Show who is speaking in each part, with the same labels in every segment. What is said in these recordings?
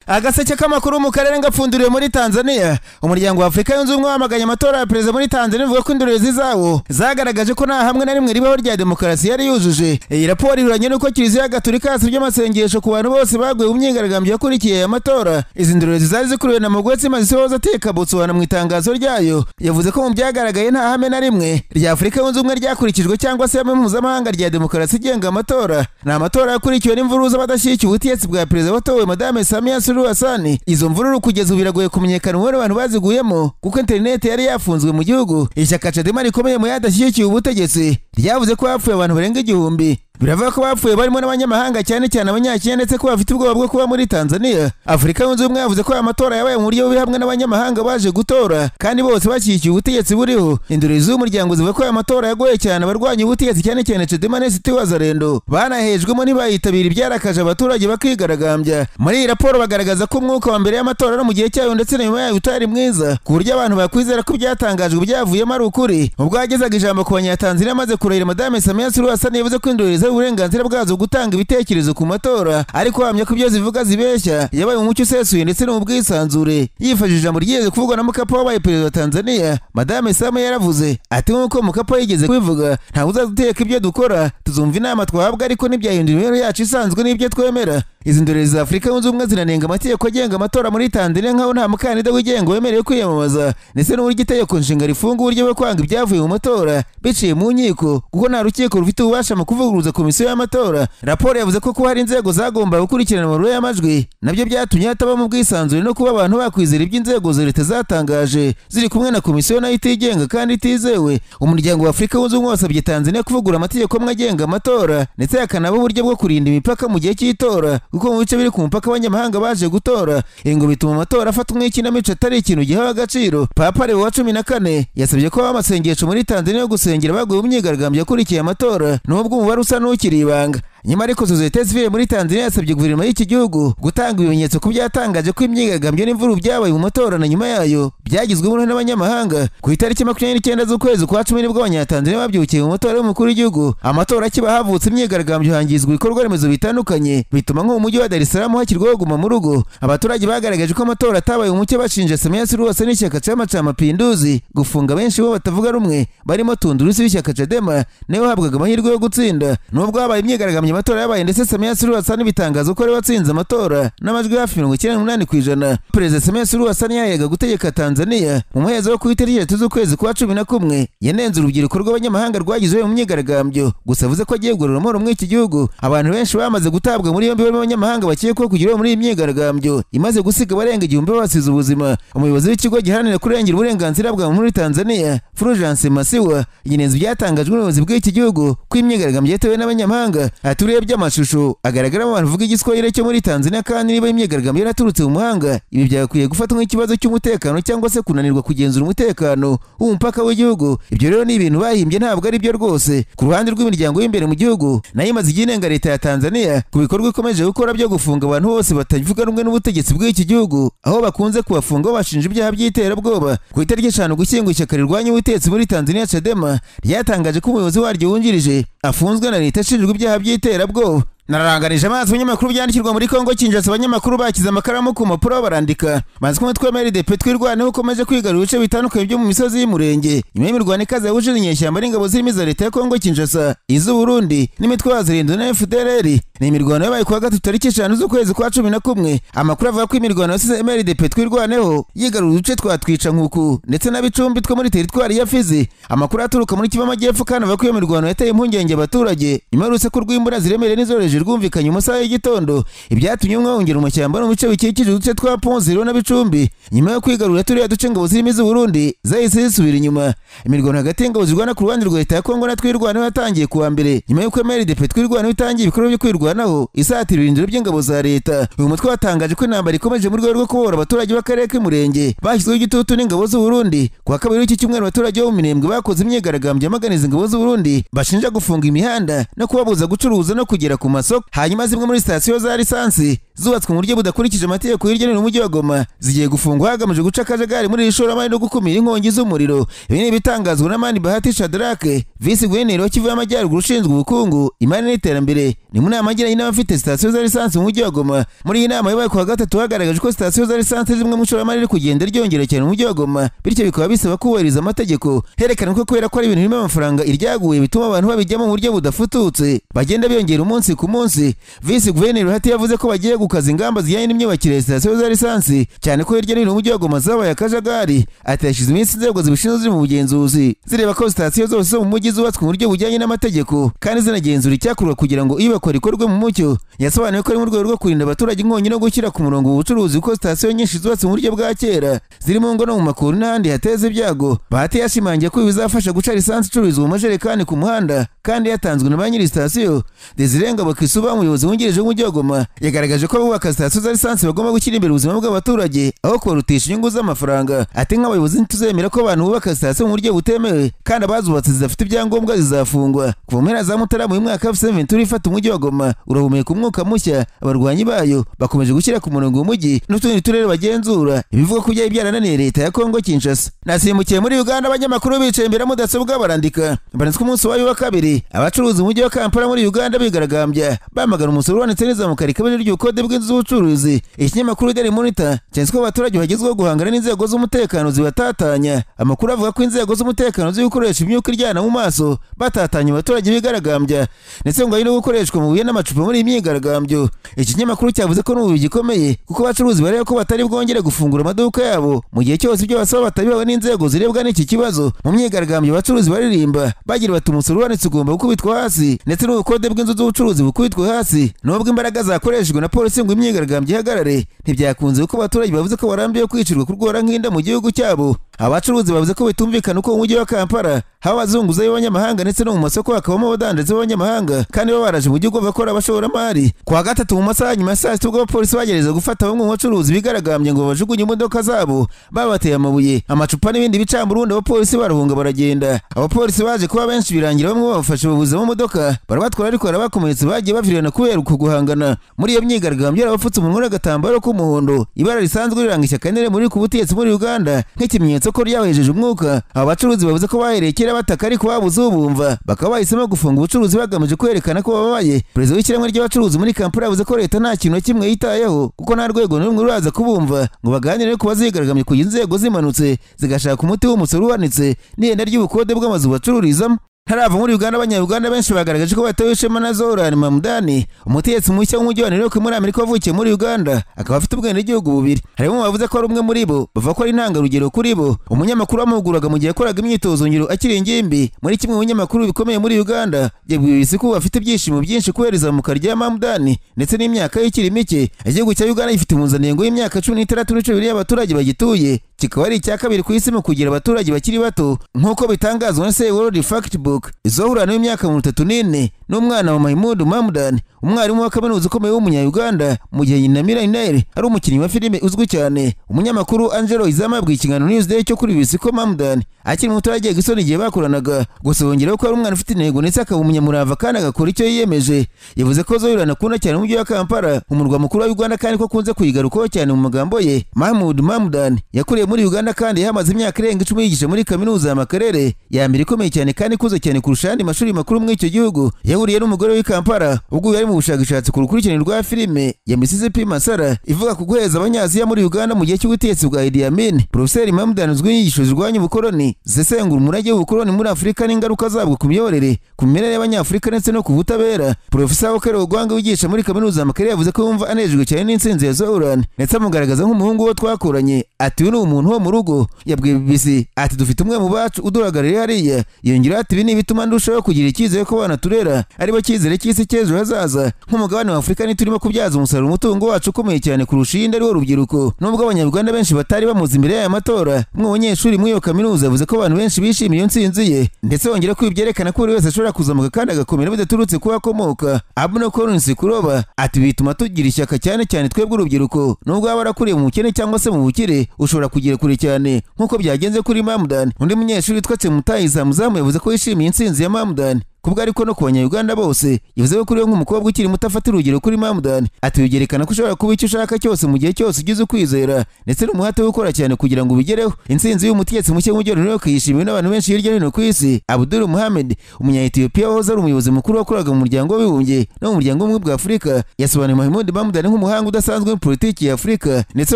Speaker 1: Agaseke k'amakuru mu karere ngapfunduriwe muri Tanzania. Umuryango wa Afrika yunze ubumwe wamaganye amatora ya perezida muri Tanzania uvuga ko indorerezi zawo zagaragaje ko nta hamwe na rimwe ribaho rya demokarasi yari yujuje. Iyi raporo ihuranye n'uko Kiliziya Gatolika yasabye amasengesho ku bantu bose baguye mu myigaragambyo yakurikiye aya matora. Izi ndorerezi zari zikuriwe na Mugwetsi Mazisohoza Teka Botswana mu itangazo ryayo yavuze ko mu byagaragaye nta hamwe na rimwe rya Afrika yunze ubumwe ryakurikijwe cyangwa se hamwe mpuzamahanga rya demokarasi igenga amatora. Ni amatora yakurikiwe n'imvururu z'abadashyigikiye ubutegetsi bwa perezida watowe Madame Samia Suluhu Hassan. Izo mvururu kugeza ubu biragoye kumenyekana umubare w'abantu baziguyemo kuko internet yari yafunzwe mu gihugu. Ishyaka Chadema rikomeye mu yadashyigikiye ubutegetsi ryavuze ko hapfuye abantu barenga 1000. Biravuga ko bapfuye barimo n'abanyamahanga cyane cyane abanyakenya ndetse ko bafite ubwoba bwo kuba muri Tanzania. Afrika yunze ubumwe yavuze ko aya matora yabaye mu buryo bubi hamwe n'abanyamahanga baje gutora kandi bose bashyigikiye ubutegetsi buriho. Indorerezi z'umuryango zivuga ko aya matora yagoye cyane abarwanya ubutegetsi cyane cyane Chadema n'Insti Wazalendo banahejwemo ntibayitabira ibyarakaje abaturage bakigaragambya. Muri iyi raporo bagaragaza ko umwuka wa mbere y'amatora no mu gihe cyayo ndetse na nyuma yayo utari mwiza ku buryo abantu bakwizera ko byatangajwe byavuyemo ari ukuri. Ubwo yagezaga ijambo ku banyatanzania amaze kurahira Madame Samia Suluhu Hassan yavuze ko indorerezi uburenganzira bwazo gutanga ibitekerezo ku matora ariko hamya ko ibyo zivuga zibeshya. Yabaye umucyo usesuye ndetse no mu bwisanzure. Yifashishije ijambo ryigeze kuvugwa na Mkapa wabaye perezida wa Tanzania, Madame Samia yaravuze ati nk'uko Mkapa yigeze kubivuga, ntawe uzaduteka ibyo dukora, tuzumva inama twahabwa ariko ntibyahindura imibereho yacu isanzwe n'ibyo twemera. Izi ndorerezi za Afrika yunze ubumwe zinanenga amategeko agenga amatora muri Tanzania nk'aho nta mukandida wigenga wemerewe kwiyamamaza ndetse n'uburyo itegeko nshinga rifunga uburyo bwo kwanga ibyavuye mu matora biciye mu nkiko kuko nta rukiko rufite ububasha mu kuvuguruza komisiyo y'amatora. Raporo yavuze ko kuba hari inzego zagomba gukurikirana amaruro y'amajwi nabyo byatumye hataba mu bwisanzure no kuba abantu bakwizera iby'inzego za leta zatangaje ziri kumwe na komisiyo nayo itigenga kandi itizewe. Umuryango wa Afrika yunze ubumwe wasabye Tanzania kuvugura amategeko amwe agenga amatora ndetse yakanaba uburyo bwo kurinda imipaka mu gihe cy'itora kuko mu bice biri ku mupaka abanyamahanga baje gutora. Ngo bituma amatora afatwa nk'ikinamico atari ikintu gihawe agaciro. Papa Leo wa 14 yasabye ko amasengesho muri Tanzania yo gusengera baguye mu myigaragambyo yakurikiye amatora nubwo umubare usa n'ukiri ibanga. Nyuma ariko sosiyete sivile muri Tanzania yasabye guverinoma y'iki gihugu gutanga ibimenyetso ku byatangaje ko imyigaragambyo n'imvururu byabaye mu matora na nyuma yayo byagizwe uruhare n'abanyamahanga. Ku itariki 29 z'ukwezi kwa 10 nibwo abanyatanzania babyukiye mu matora y'umukuru w'igihugu. Amatora akiba havutse imyigaragambyo hangizwa ibikorwa remezo bitandukanye bituma nko mu mujyi wa Dar es Salaam hashyirwaho guma mu rugo. Abaturage bagaragaje ko amatora atabaye umucyo bashinja Samia Suluhu Hassan n'ishyaka Chama cha Mapinduzi gufunga benshi bo batavuga rumwe barimo Tundu Lissu w'ishyaka Chadema nayo habwaga amahirwe yo gutsinda. Nubwo habaye imyigaragambyo amatora yabaye ndetse Samia Suluhu Hassan bitangaza ko ari watsinze amatora n'amajwi hafi 98%. Perezida Samia Suluhu Hassan yayaga gutegeka Tanzania mu muhezo wo ku itariki 3 z'ukwezi kwa 11 yanenze urubyiruko rw'abanyamahanga rwagize mu myigaragambyo gusa avuze ko agiye gurura muri iki gihugu. Abantu benshi bamaze gutabwa muri yombi b'abanyamahanga bakekwa kugira muri iyi myigaragambyo imaze gusiga barenga 1000 basize ubuzima. Umuyobozi w'ikigo giharanira kurengera uburenganzira bwa muri Tanzania Fulgence Masiwa yinenze byatangajwe n'ubuyobozi bw'iki gihugu ko imyigaragambyo yatewe n'abanyamahanga. Aturiye by'amashusho agaragaramo abantu bavuga igiswahili cyo muri Tanzania kandi niba imyigaragambyo yaraturutse mu mahanga ibi byakwiye gufatwa nk'ikibazo cy'umutekano cyangwa se kunanirwa kugenzura umutekano w'umupaka w'igihugu. Ibyo rero ni ibintu bahimbye ntabwo ari byo rwose. Ku ruhande rw'imiryango y'imbere mu gihugu nayo imaze iginenga leta ya Tanzania ku bikorwa ikomeje gukora byo gufunga abantu bose batavuga rumwe n'ubutegetsi bw'iki gihugu aho bakunze kubafunga bashinja ibyaha by'iterabwoba. Ku itariki 5 Ugushyingo ishyaka rirwanya ubutegetsi muri Tanzania Chadema ryatangaje ko umuyobozi waryo wungirije afunzwe na leta ashinjwa ibyaha by'iterabwoba. Nararanganije amazi abanyamakuru byandikirwa muri Kongo Kinshasa. Abanyamakuru bakize amakaramu ku mpapuro barandika maze kumwe twemera DP twirwaneho ukomeje kwigarura ibice bitandukanye byo mu misozi y'umurenge nyuma y'imirwano ikaze yahuje inyeshyamba n'ingabo zirimo za leta ya Kongo Kinshasa, iz'u Burundi n'imitwe ya Zalendo na FDLR. Ni imirwano yabaye kuwa 3 tariki 5 z'ukwezi kwa 11. Amakuru avuga ko imirwano yasize MRDP twirwaneho yigarura uduce twatwica nkuku ndetse n'abicumbi two muri teritwari ya Fizi. Amakuru aturuka muri Kivu Amajyepfo kandi avuga ko iyo mirwano yateye impungenge abaturage nyuma y'urusaku rw'imbura ziremere n'izoreje rwumvikanye mu masaha y'igitondo ibyatumye umwe wongera mu mashyamba no mu bice bikikije uduce twa Ponzero na Bicumbi. Nyuma yo kwigarura turiya duce ingabo zirimo iz'u Burundi zahise zisubira inyuma. Imirwano hagati y'ingabo zirwana ku ruhande rwa leta ya Kongo na twirwaneho yatangiye kuwa mbere nyuma y'uko MRDP twirwaneho itangiye ibikorwa byo kwirwanaho isatira ibirindiro by'ingabo za leta. Uyu mutwe watangaje ko intambara ikomeje mu rwego rwo kubohora abaturage b'akarere k'umurenge bashyizweho igitutu n'ingabo z'u Burundi. Kuwa kabiri w'iki cyumweru abaturage bo mu Minembwe bakoze imyigaragambyo yamaganiza ingabo z'u Burundi bashinja gufunga imihanda no kubabuza gucuruza no kugera ku masoko. Hanyuma zimwe muri sitasiyo za lisansi zubatswe mu buryo budakurikije amategeko hirya no hino mu mujyi wa Goma zigiye gufungwa hagamije guca akajagari muri iri shoramari no gukumira inkongi z'umuriro. Ibi ni ibitangazwa na Mani Bahati Shadrake, Visi Guverineri wa Kivu y'Amajyaruguru ushinzwe ubukungu, imari n'iterambere. Ni mu nama yagiranye n'abafite sitasiyo za lisansi mu mujyi wa Goma. Muri iyi nama yabaye ku wa gatatu hagaragaje ko sitasiyo za lisansi zimwe mu shoramari riri kugenda ryongera cyane mu mujyi wa Goma, bityo bikaba bisaba kubahiriza amategeko. Herekana ko kubera ko ari ibintu birimo amafaranga iryaguye bituma abantu babijyamo mu buryo budafututse bagenda biyongera umunsi ku munsi. Visi Guverineri Bahati yavuze ko bagiye gukaza ingamba zijyanye n'imyubakire ya sitasiyo za lisansi, cyane ko hirya no hino mu mujyi wa Goma zabaye akajagari. Ati yashyize iminsi inzego zibishinzwe ziri mu bugenzuzi zireba ko sitasiyo zose zo mu mujyi zubatswe mu buryo bujyanye n'amategeko kandi zinagenzura icyakorwa kugira ngo iyubakwa rikorwe mu mucyo. Yasobanuye ko ari mu rwego rwo kurinda abaturage inkongi no gushyira ku murongo ubucuruzi kuko sitasiyo nyinshi zubatse mu buryo bwa kera ziri mu ngo no mu makuru n'ahandi hateza ibyago. Bahati yashimangiye ko bizafasha guca lisansi icururizwa mu majerekani ku muhanda kandi yatanzwe na ba nyiri sitasiyo. Desire Ngabo Kisuba, umuyobozi wungirije w'umujyi wa Goma, yagaragaje ko abubaka sitasiyo za lisansi bagomba gushyira imbere ubuzima bw'abaturage aho kubarutisha inyungu z'amafaranga. Ati nk'abayobozi ntituzemera ko abantu bubaka sitasiyo mu buryo butemewe kandi abazubatse zidafite ibyangombwa zizafungwa. Kuva mu mpera za Mutarama uyu mwaka F7 ifata umujyi wa Goma urahumeka umwuka mushya. Abarwanyi bayo bakomeje gushyira ku murongo umujyi n'utundi turere bagenzura, ibivuga ko byari byarananiye leta ya Kongo Kinshasa. Nasimbukiye muri Uganda, abanyamakuru bicaye imbere mudasobwa barandika. Banditswe umunsi wa kabiri, abacuruzi umujyi wa Kampala muri Uganda bigaragambya bamagana umusoro wanitse n'izamuka rikabije ry'ubukode bw'inzu z'ubucuruzi. Ikinyamakuru Daily Monitor cyanditse ko abaturage bagezweho guhangana n'inzego z'umutekano zibatatanya. Amakuru avuga ko inzego z'umutekano ziri gukoresha imyuka iryana mu maso batatanya abaturage bigaragambya, ndetse ngo ari no gukoreshwa mu buye n'amacupa muri iyi myigaragambyo. Iki kinyamakuru cyavuze ko n'ubu gikomeye kuko abacuruzi bareba ko batari bwongere gufungura amaduka yabo mu gihe cyose ibyo basaba batabihawe n'inzego zirebwa n'iki kibazo. Mu myigaragambyo abacuruzi baririmba bagira bati umusoro wanitse ugomba gukubitwa hasi ndetse n'ubukode bw'inzu z'ubucuruzi bukubitwe hasi. Nubwo imbaraga zakoreshejwe na polisi ngo imyigaragambyo ihagarare, ntibyakunze kuko abaturage bavuze ko barambiwe kwicirwa kurwara nk'inda mu gihugu cyabo. Abacuruzi bavuze ko bitumvikana uko umujyi wa Kampala haba abazunguzayi b'abanyamahanga ndetse no mu masoko hakabamo abadandaza b'abanyamahanga kandi baba baraje mu gihugu bakora abashoramari. Ku wa gatatu mu masaha nyuma ya saa sita ubwo abapolisi bagerageza gufata bamwe mu bacuruzi bigaragambye ngo bajugunye imodoka zabo babateye amabuye, amacupa n'ibindi bicamurundi, abapolisi barahunga baragenda. Abapolisi baje kuba benshi birangira bamwe babafashe babuze mu modoka barabatwara ariko barabakomeretsa bagiye bavirana kubera uko guhangana. Muri iyo myigaragambyo abafutse umunwa n'agatambaro k'umuhondo, ibara risanzwe riranga ishyaka nere muri ku butegetsi muri Uganda nk'ikimenyetso ko ryabahejeje umwuka. Aba bacuruzi bavuze ko bahereye kera bataka ariko babuze ubumva, bakaba bahisemo gufunga ubucuruzi bagamije kwerekana ko babaye. Perezida w'ishyirahamwe ry'abacuruzi muri Kampala yavuze ko leta nta kintu kimwe yitayeho kuko nta rwego n'umwe ruraza kubumva ngo baganire ku bazigaragambye kugira inzego zimanutse zigashaka umuti w'umusoro uhanitse n'ihenda ry'ubukode bw'amazu bacururizamo. Harava muri Uganda, abanya-Uganda benshi bagaragaje ko batewe ishema na Zoran Mamdani, umutegetsi mushya w'umujyi wa New York muri Amerika wavukiye muri Uganda akaba afite ubwenegihugu bubiri. Harimo bavuze ko ari umwe muri bo bavuga ko ari intangarugero kuri bo. Umunyamakuru wamuhuguraga mu gihe yakoraga imyitozo ngiro akiri ingimbi muri kimwe mu binyamakuru bikomeye muri Uganda yabwiye BBC ko afite ibyishimo byinshi kubera izamuka rya Mamdani ndetse n'imyaka ye ikiri mike. Igihugu cya Uganda gifite impuzandengo y'imyaka 16 n'ice bibiri y'abaturage bagituye, kikaba ari icya kabiri ku isi mu kugira abaturage bakiri bato nk'uko bitangazwa na World Factbook. Zohura n'imyaka 34 n'umwana wa Mahmoud Mamdani, umwarimu wa kaminuza ukomeye w'umunya-Uganda mu gihe nyina Mira Nair ari umukinnyi wa filime uzwi cyane. Umunyamakuru Angelo Izama yabwiye ikiganiro Newsday cyo kuri BBC ko Mamdani akiri muto yagiye gisoni igihe bakoranaga, gusa bongeraho ko ari umwana ufite intego ndetse akaba umunyamurava kandi agakora icyo yiyemeje. Yavuze ko Zohura akunda cyane umujyi wa Kampala, umurwa mukuru wa Uganda, kandi ko akunze kuyigarukaho cyane mu magambo ye. Mahmoud Mamdani yakuriye muri Uganda kandi yamaze imyaka irenga 10 yigisha muri kaminuza ya Makerere, ya mbere ikomeye cyane kandi ikuze cyane kurusha andi mashuri makuru muri icyo gihugu. Yahuriye n'umugore w'i Kampala ubwo yari mu bushakashatsi ku rukurikirane rwa filime ya Mississippi Masara ivuga ku guheza abanyaziya muri Uganda mu gihe cy'ubutegetsi bwa Idi Amin. Professor Mamdani uzwi inyigisho zirwanya ubukoloni, zisesengura umurage w'ubukoloni muri Afurika n'ingaruka zabwo ku miyoborere, ku mimerere y'abanyafurika ndetse no ku butabera. Professor Okero Ogwanga wigisha muri kaminuza ya Makerere yavuze ko yumva anejejwe cyane n'intsinzi ya Zoran ndetse amugaragaza nk'umuhungu wo twakoranye. Ati uyu ni umuntu wo mu rugo. Yabwiye BBC ati dufite umwe mu bacu uduhagarariye hariya. Yongera ati ibi ni bituma ndushaho kugira icyizere ko bana turera aribo cyizere cy'isi cy'ejo hazaza. Nk'umugabane wa Afurika turimo kubyaza umusaruro umutungo wacu ukomeye cyane kurusha iyindi ari wo rubyiruko. Nubwo abanyarwanda benshi batari bamuzi imbere y'aya matora, umwe mu banyeshuri muri iyo kaminuza yavuze ko abantu benshi bishimiye iyo ntsinzi ye ndetse bongera ko ibyerekana ko buri wese ashobora kuzamuka kandi agakomera bidaturutse kuba akomoka. Abno Collins Kuroba ati bituma tugira ishyaka cyane cyane twebwe urubyiruko, nubwo waba warakuriye mu bukene cyangwa se mu bukire ushobora kugira kure cyane nk'uko byagenze kuri Mamdani. Undi munyeshuri witwa Mutayiza Muzamu yavuze ko yishimiye intsinzi ya Mamdani kubwo ariko no ku banyayuganda bose. Yavuze ko kuri we nk'umukobwa ukiri muto afata urugero kuri Mamdani, ati bigerekana ko ushobora kuba icyo ushaka cyose mu gihe cyose ugize ukwizera ndetse n'umuhate wo gukora cyane kugira ngo ubigereho. Intsinzi y'umutegetsi mushya w'umujyi wa New York yishimiwe n'abantu benshi hirya no hino ku isi. Abdul Mohamed, umunya-Ethiopia wahoze ari umuyobozi mukuru wakoraga mu muryango w'abibumbye no mu muryango w'ubumwe bwa Afurika, yasobanuye Mahmoud Mamdani nk'umuhanga udasanzwe muri politiki ya Afurika ndetse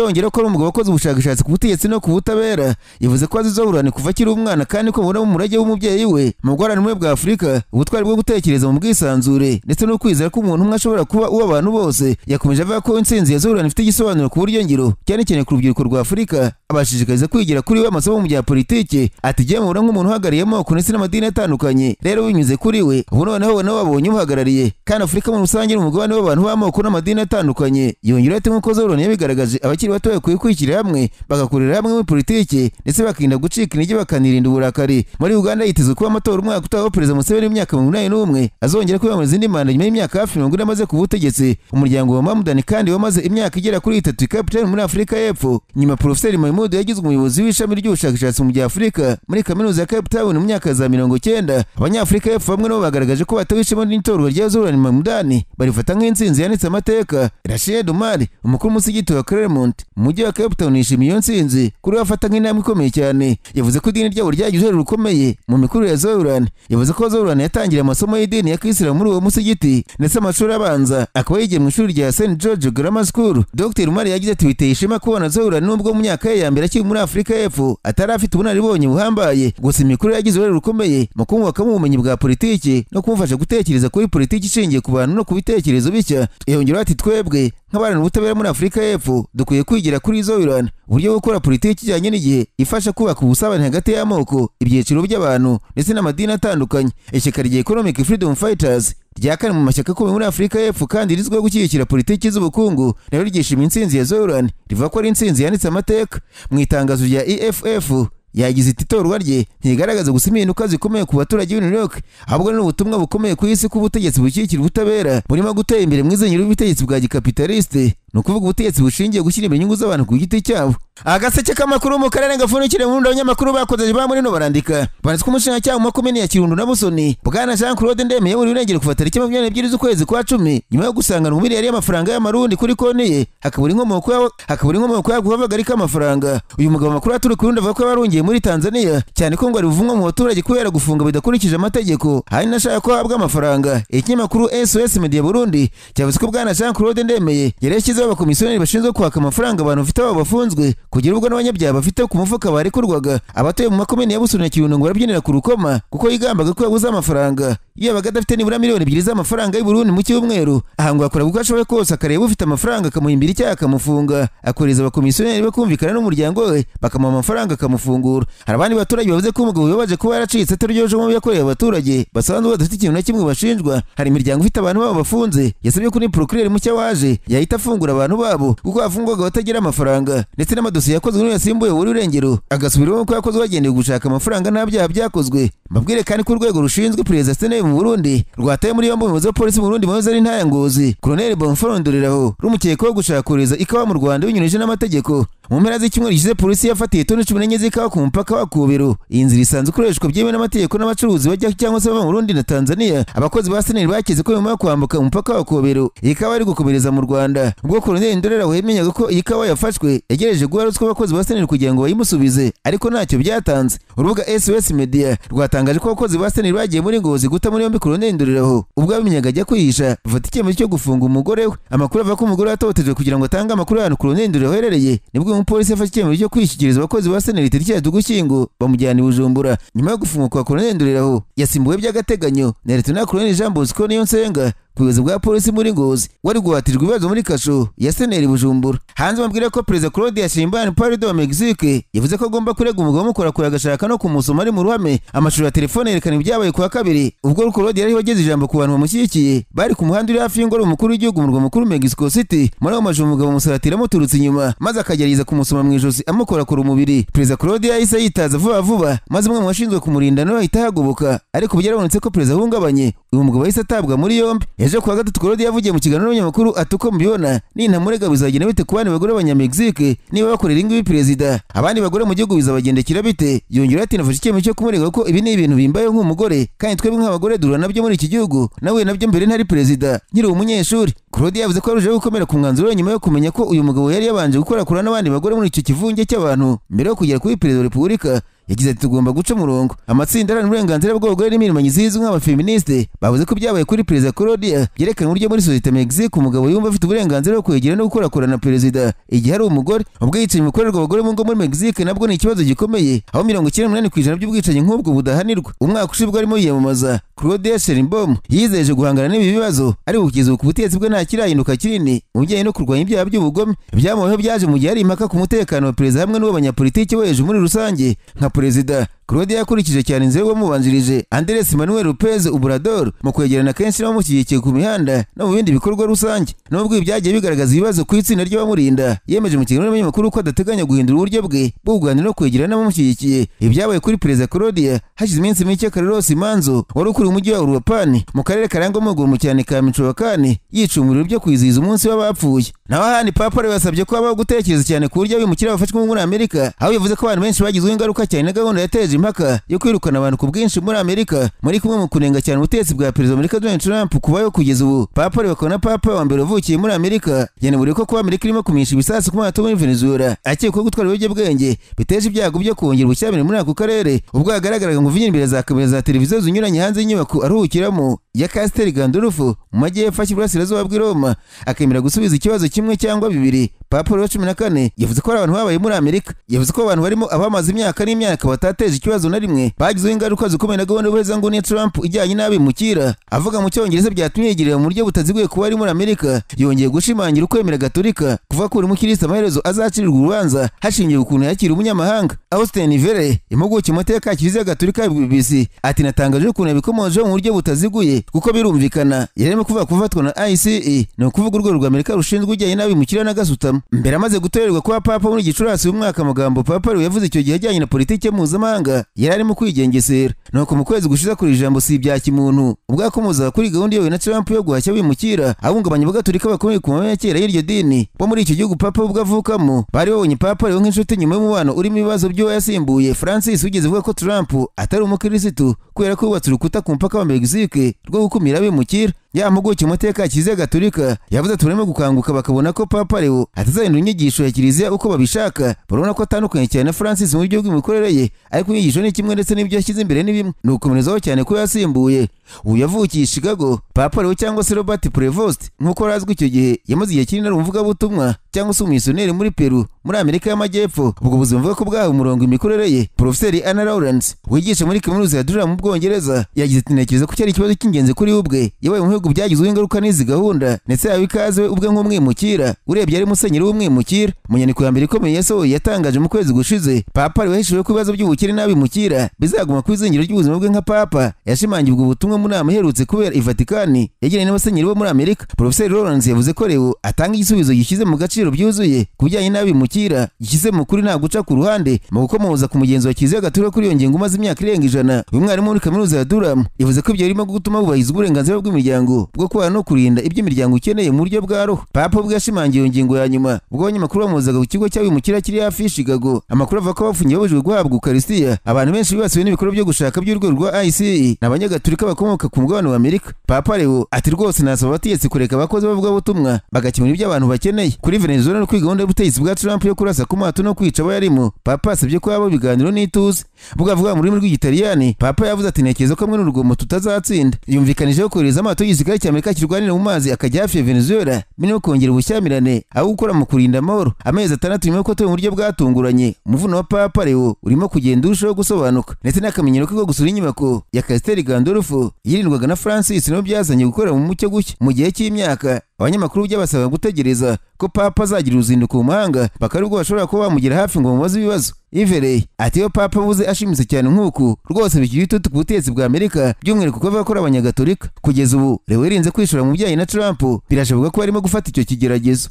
Speaker 1: yongera ko ari umugabo wakoze ubushakashatsi ku butegetsi no ku butabera. Yavuze ko azi Zohrani kuva akiri umwana kandi ko abona mu murage w'umubyeyi we mu guharanira bwa Afurika ubutwari bwo gutekereza mu bwisanzure ndetse no kwizera ko umuntu umwe ashobora kuba uw'abantu bose. Yakomeje avuga ko intsinzi ya Zohrani ifite igisobanuro ku buryo ngiro cyane cyane ku rubyiruko rwa Afurika, abashishikariza kwigira kuri we amasomo mu bya politiki. Ati jye mubona nk'umuntu uhagarariye amoko ndetse n'amadini atandukanye, rero binyuze kuri we ubu noneho nabo babonye uhagarariye kandi Afurika mu rusange n'umugabane w'abantu b'amoko n'amadini atandukanye. Yongera ati nk'uko Zohrani yabigaragaje, abakiri bato bakwiye kwishyira hamwe bagakorera hamwe muri politiki ndetse bakirinda gucika intege bakanirinda uburakari. Muri Uganda yitezwe kuba amatora umwaka utaha Perezida Museveni w'imyaka 81 azongera kwiyamamariza indi manda nyuma y'imyaka hafi 40 amaze ku butegetsi. Umuryango wa Mamdani kandi wamaze imyaka igera kuri 3 i Cape Town muri Afurika y'Epfo. Nyuma Profeseri Mahmoud yagizwe umuyobozi w'ishami ry'ubushakashatsi mu bya Afurika muri kaminuza ya Cape Town mu myaka za 90. Abanyafurika y'Epfo bamwe nabo bagaragaje ko batawishemo n'itorwa rya Zohrani Mamdani barifata nk'intsinzi yanitse amateka. Rashid Omar, umukuru w'umusigiti wa Claremont mu mujyi wa Cape Town, yishimiye iyo ntsinzi kuri we afata nk'intambwe ikomeye cyane. Yavuze ko idini ryabo ryagize uruhare rukomeye mu mikurire ya Zohrani. Yavuze ko Zohrani yatangiye amasomo y'idini ya Kisilamu muri uwo musigiti ndetse amashuri abanza akaba yigiye mu ishuri rya St George Grammar School. Dr. Umar yagize ati biteye ishema kubona Zohrani nubwo mu myaka ye ya mbere akiri muri Afurika y'Epfo atari afite ubunararibonye buhambaye, gusa imikurire yagize uruhare rukomeye mu kumwubakamo ubumenyi bwa politiki no kumufasha gutekereza kuri politiki ishingiye ku bantu no ku bitekerezo bishya. Yongeraho ati twebwe nk'abaharanira ubutabera muri Afurika y'Epfo dukwiye kwigira kuri Zohrani uburyo bwo gukora politiki ijyanye n'igihe ifasha kubaka ubusabane hagati y'amoko, ibyiciro by'abantu ndetse n'amadini atandukanye. Ishyaka rya Economic Freedom Fighters rya kane mu mashyaka akomeye muri Afurika y'Epfo kandi rizwiho gushyigikira politiki z'ubukungu naryo ryishimiye intsinzi ya Zohrani, rivuga ko ari intsinzi yanitse amateka. Mu itangazo rya EFF yagize iti itorwa rye ntigaragaza gusa impinduka zikomeye ku baturage b'i New York, ahubwo ni ubutumwa bukomeye ku isi ko ubutegetsi bushyigikira ubutabera burimo gutera imbere mu izingiro y'ubutegetsi bwa gikapitaliste, ni ukuvuga ubutegetsi bushingiye gushyira imbere inyungu z'abantu ku giti cyabo. Agaseke k'amakuru mu karere gafunikire mu rundo abanyamakuru bakoze ba muri no barandika banditswe umushinjacyaha mu makomine ya Kirundo na Busoni Bwana Jean Claude Ndemeye muri urengero kuva tariki 22 z'ukwezi kwa 10 nyuma yo gusangana mu miliyari y'amafaranga y'amarundi kuri konti ye hakabura inkomoko yo guhagarika amafaranga. Uyu mugabo makuru aturi Kirundo avuga ko yarungiye muri Tanzania cyane ko ngo ari buvumwa mu baturage kubera gufunga bidakurikije amategeko, hari nashaka ko habwa amafaranga. Ikinyamakuru SOS Media Burundi cyavuze ko Bwana Jean Claude Ndemeye yareshyizeho abakomisiyoneri bashinzwe kwaka amafaranga abantu bafite abo bafunzwe kugira ubwo n'abanyabyaha bafite ku mufuka barekurwaga. Abatuye mu makomine ya Busoni na Kirundo ngo barabyinira ku rukoma kuko yigambaga ko yabuze amafaranga. Iyo yabaga adafite nibura miliyoni 2 z'amafaranga y'u Burundi mu cyumweru, ahangwa akora uko ashoboye kose akareba ufite amafaranga akamuhimbira icyaha akamufunga, akoreza abakomisiyoneri be kumvikana n'umuryango we bakamuha amafaranga akamufungura. Hari abandi baturage bavuze ko umugabo yabaje kuba yaracitse ataryoje mu yakoreye abaturage basanzwe badafite ikintu na kimwe bashinjwa. Hari imiryango ifite abantu babo bafunze yasabye ko ni procureur mucya waje yahita afungura abantu babo kuko afungwaga batagira amafaranga, ndetse n'amadosiye yakozwe n'uyasimbuye buri urengero agasubiramo ko yakozwe bagendeye gushaka amafaranga nta byaha byakozwe. Mbabwire kandi ko urwego rushinzwe iperereza SNL mu Burundi rwataye muri yombi umuyobozi wa polisi mu Burundi Moise ari ntaya Ngozi Colonel Bonfort Ndoreraho rumukekaho gushakuriza ikawa mu Rwanda binyurije n'amategeko. Mu mpera z'icyumweru gishize polisi yafatiye toni 14 z'ikawa ku mupaka wa Kubero. Iyi nzira isanzwe ikoreshwa byemewe n'amategeko n'abacuruzi bajya cyangwa se bava mu Burundi na Tanzania. Abakozi ba SNL bakize ko nyuma yo kwambuka umupaka wa Kubero ikawa ari gukomereza mu Rwanda. Ubwo Colonel Ndoreraho yemenyaga ko iyi kawa yafashwe yagereje guha ruswa abakozi ba SNL kugira ngo bayimusubize ariko ntacyo byatanze. Urubuga SOS Media rwatangaje ko abakozi ba SNL bagiye muri Ngozi guta muri yombi Colonel Ndoreraho ubwo abimenyaga ajya kwihisha bafata icyemezo cyo gufunga umugore we. Amakuru avuga ko umugore yatotejwe kugira ngo atange amakuru y'ahantu Colonel Ndoreraho herereye, nibwo umupolisi yafashe icyemezo cyo kwishyikiriza abakozi ba SNL tariki ya Ugushyingo bamujyana i Bujumbura. Nyuma yo gufungwa kwa Colonel Ndoreraho yasimbuwe by'agateganyo na Lieutenant Colonel Jean Bosco Niyonsenga ubuyobozi bwa polisi muri Ngozi wari guhatirwa ibibazo muri kasho ya SNL Bujumbura. Hanze bambwira ko Perezida Claude Yashimbani Pardo wa Mexique yavuze ko agomba kurega umugabo mukora kure agashaka no kumusoma ari mu ruhame. Amashusho ya telefone yerekana ibyabaye kwa kabiri ubwo Claude yari wageze ijambo ku bantu bamushyigikiye bari ku muhanda uri hafi y'ingoro umukuru w'igihugu mu murwa mukuru Mexico City. Muri ayo majoro umugabo musaratira amuturutse inyuma maze akagerageza kumusoma mu ijosi amukora ku umubiri. Perezida Claude yahise yitaza vuba maze umwe mu bashinzwe kumurinda no ahita hagoboka, ariko byarabonetse ko Perezida ahungabanye. Uyu mugabo yahise atabwa muri yombi. ejo kuwa gatatu Claude yavugiye mu kiganiro n'abanyamakuru ati uko mubibona nintamurega bizagenda bite ku bandi bagore b'abanyamegizike niba bakorera ingibi perezida abandi bagore mu gihugu bizabagendekera bite yongera ati nafashe icyemezo cyo kumurega ko ibi ni ibintu bimbayeho nk'umugore kandi twebwe nk'abagore duhura nabyo muri iki gihugu nawe nabyo mbere ntari perezida nkiri umunyeshuri. Claude yavuze ko arushaho gukomera ku mwanzuro nyuma yo kumenya ko uyu mugabo yari yabanje gukorakora n'abandi bagore muri icyo kivunge cy'abantu mbere yo kugera kuri perezida wa repubulika. Yagize ati tugomba guca umurongo. Amatsinda aharanira uburenganzira bw'abagore n'impirimbanyi zizwi nk'abafeministe bavuze ko byabaye kuri perezida Claude byerekana uburyo muri sosiyete Mexique umugabo yumva afite uburenganzira bwo kwegera no gukorakorana na perezida igihe ari umugore. Ubwicanyi bukorerwa abagore mu ngo muri Mexique nabwo ni ikibazo gikomeye aho 98% by'ubwicanyi nk'ubwo budahanirwa. Umwaka ushize ubwo arimo yiyamamaza Claude Sheinbaum yizeje guhangana n'ibi bibazo ari kugeza ku butegetsi bwe nta kirahinduka kinini mu bijyanye no kurwanya ibyaha by'ubugome. Byamubayeho byaje mu gihe ari impaka ku mutekano wa perezida hamwe n'uw'abanyapolitiki bo hejuru muri rusange nka perezida. Claude yakurikije cyane inzira y'uwamubanjirije Andrés Manuel López Obrador mu kwegerana kenshi n'abamushyigikiye ku mihanda no mu bindi bikorwa rusange. Nubwo ibi byagiye bigaragaza ibibazo ku itsinda ry'abamurinda yemeje mu kiganiro n'abanyamakuru ko adateganya guhindura uburyo bwe bwo kuganira no kwegerana n'abamushyigikiye. Ibi byabaye kuri perezida Claude hashize iminsi mike Carlos Manzo wari ukuriye umujyi wa Uruapan mu karere karangwamo urugomo cyane ka Michoacán yicumuriro byo kwizihiza umunsi w'abapfuye. Naho ahandi Papa yasabye ko habaho gutekereza cyane ku buryo abimukira bafashwe muri Amerika aho yavuze ko abantu benshi bagizweho ingaruka cyane na gahunda yateje impaka yo kwirukana abantu ku bwinshi muri Amerika muri kumwe mu kunenga cyane ubutegetsi bwa perezida wa Amerika Donald Trump kubayo kugeza ubu. Papa bakona Papa wa mbere uvukiye muri Amerika yanaburiye ko Amerika irimo kumisha ibisasu ku mato muri Venezuela akekwaho gutwara ibiyobyabwenge biteje ibyago byo kongera ubucyabire muri ako karere ubwo yagaragaraga ngo imbere za kamera za televiziyo zinyuranye hanze y'inyubako aruhukiramo ya Castel Gandolfo mu majyepfo y'Iburasirazuba bw'i Roma akemera gusubiza ikibazo kimwe cyangwa bibiri. Papa wa 14 yavuze ko abantu babaye muri Amerika yavuze ko abantu barimo abamaze imyaka n'imyaka batateje ikibazo na rimwe bagizeho ingaruka zikomeye na gahunda y'ubuhezanguni ya Trump ijyanye n'abimukira. Avuga mu cyongereza byatumye yigirira mu buryo butaziguye kuba ari muri Amerika yongeye gushimangira ukwemera Gatolika kuva kuri umukirisitu amaherezo azacirirwa urubanza hashingiwe ukuntu yakira umunyamahanga. Austin Vere impuguke mu mateka ya Kiliziya Gatolika ya BBC ati natangaje ukuntu yabikomojeho mu buryo butaziguye kuko birumvikana yarimo kuvuga kufatwa na ICE ni ukuvuga urwego rwa Amerika rushinzwe ujyanye n'abimukira na gasutamo. Mbere amaze gutorerwa kuba Papa muri Gicurasi umwaka amagambo Papa yavuze icyo gihe ajyanye na politike mpuzamahanga yari arimo kwigengesera. Nuko mu kwezi gushize kuri ijambo si ibya kimuntu ubwo akomoza kuri gahunda yawe na Trump yo guhashya abimukira abungabanya abagatolika bakomeye ku mabaya kera y'iryo dini bo muri icyo gihugu Papa ubwo avukamo bari babonye Papa rero nk'inshuti nyuma y'umubano urimo ibibazo byo yasimbuye Francis ugeze avuga ko Trump atari umukirisitu kubera ko yubatse urukuta ku mpaka wa Mexique rwo gukumira abimukira. Ya mpuguke mu mateka ya Kiliziya Gatolika yavuze ati turimo gukanguka bakabona ko Papa Leo atazahindura inyigisho ya Kiliziya uko babishaka barabona ko atandukanye cyane na Francis mu buryo bw'imikorere ye ariko inyigisho ni kimwe ndetse n'ibyo yashyize imbere ni bimwe. Ni ukomerezaho cyane ko yasimbuye ubu yavukiye Chicago. Papa Leo cyangwa se Robert Prevost nk'uko razwi icyo gihe yamaze igihe kinini ari umuvugabutumwa cyangwa se umisiyoneri muri Peru muri Amerika y'Amajyepfo. Ubwo buzima buvuga ko bwahawe umurongo imikorere ye. Profeseri Anna Lawrence wigisha muri kaminuza ya Durham mu Bwongereza yagize ati ntekereza ko cyari ikibazo cy'ingenzi kuri ubwe yabaye mu bihugu byagizweho ingaruka n'izi gahunda ndetse yawe ikaze we ubwe nk'umwimukira urebye ari musenyeri w'umwimukira. Mu nyandiko ya mbere ikomeye yasohoye yatangaje mu kwezi gushize Papa yahishuye ko ibibazo by'ubukire n'abimukira bizaguma ku izingiro ry'ubuzima bwe nka Papa. Yashimangiye ubwo butumwa mu nama iherutse kubera i Vatikani yagiranye n'abasenyeri bo muri Amerika. Profeseri Lawrence yavuze ko Leo atanga igisubizo gishyize mu gaciro byuzuye ku bijyanye n'abimukira gishyize mu kuri nta guca ku ruhande mu gukomoza ku mugenzi wa Kiliziya Gatolika kuri iyo ngingo umaze imyaka irenga 100. Uyu mwarimu muri kaminuza ya Durham yavuze ko ibyo birimo gutuma bubahiriza uburenganzira bw'imiryango bwo kubana no kurinda iby'imiryango ikeneye mu buryo bwa roho. Papa ubwo yashimangiye iyo ngingo ya nyuma ubwo abanyamakuru bamuzaga ku kigo cy'abimukira kiri hafi y'Chicago. Amakuru avuga ko bafungiye babujijwe guhabwa Ukaristiya. Abantu benshi bibasiwe n'ibikorwa byo gushaka by'urwego rwa ICE n'abanyagatolika bakomoka ku mugabane wa Amerika. Papa Leo ati rwose nasaba abategetsi kureka abakozi bavuga butumwa bagakemura ibyo abantu bakeneye. Kuri Venezuela no kuri gahunda y'ubutegetsi bwa Trump yo kurasa ku mato no kwica abo yarimo Papa asabye ko haba ibiganiro n'ituze. Ubwo avuga mu rurimi rw'Igitaliyani Papa yavuze ati ntekereza ko hamwe n'urugomo tutazatsinda. Yumvikanije kohereza amato y'igisirikare cy'Amerika kirwanira mu mazi akajya hafi ya Venezuela bino kongera ubushyamirane aho gukora mu kurinda amahoro. Amezi 6 nyuma y'uko mu buryo bwatunguranye umuvuno wa Papa Leo urimo kugenda urushaho gusobanuka ndetse n'akamenyero ko gusura inyubako ya Castel Gandolfo yirindwaga na Francis no byazanye gukora mu mucyo gushya mu gihe cy'imyaka. Abanyamakuru byabasaba gutegereza ko Papa azagira uruzinduko mu mahanga bakarubwo bashobora kuba bamugira hafi ngo bamubaze ibibazo. Ivereye ati iyo Papa avuze ashimitse cyane nk'uku rwose bikiri itutu ku butegetsi bwa Amerika by'umwihariko ko bavuga ko abanyagatolika. Kugeza ubu Leo yirinze kwishora mu bijyanye na Trump birashoboka ko arimo gufata icyo kigeragezo.